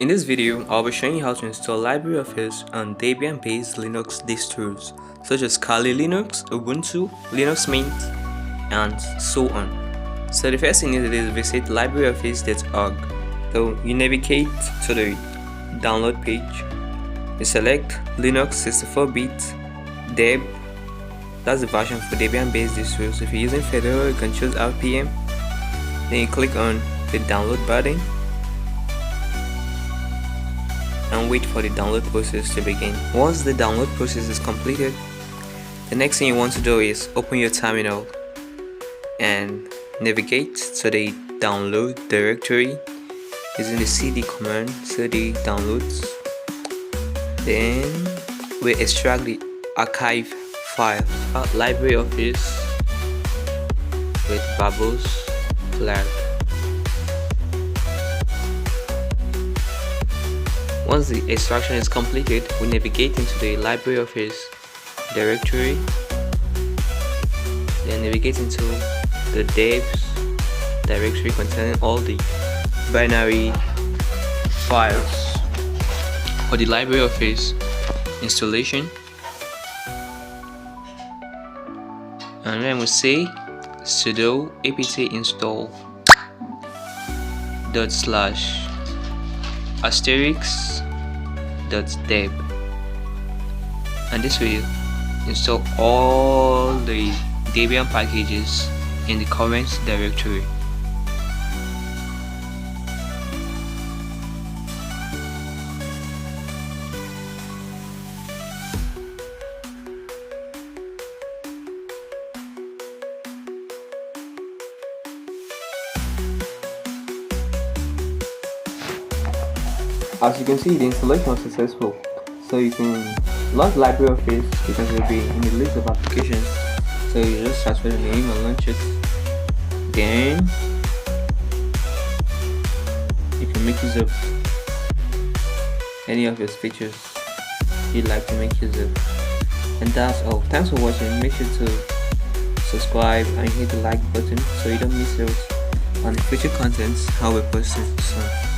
In this video, I'll be showing you how to install LibreOffice on Debian-based Linux distros such as Kali Linux, Ubuntu, Linux Mint, and so on. So the first thing you need to do is visit LibreOffice.org. So you navigate to the download page. You select Linux 64-bit Deb. That's the version for Debian-based distros. If you're using Fedora, you can choose RPM. Then you click on the download button and wait for the download process to begin. Once the download process is completed, the next thing you want to do is open your terminal and navigate to the download directory using the cd command, cd downloads. Then we extract the archive file, LibreOffice with bubbles flag. Once the extraction is completed, we navigate into the LibreOffice directory, then navigate into the DEBS directory containing all the binary files for the LibreOffice installation, and then we say sudo apt install /*deb, and this will install all the Debian packages in the current directory. As you can see, the installation was successful, so you can launch LibreOffice because it will be in the list of applications. So you just transfer the name and launch it. Then you can make use of any of its features you'd like to make use of. And that's all. Thanks for watching. Make sure to subscribe and hit the like button so you don't miss out on the future contents how we post it soon.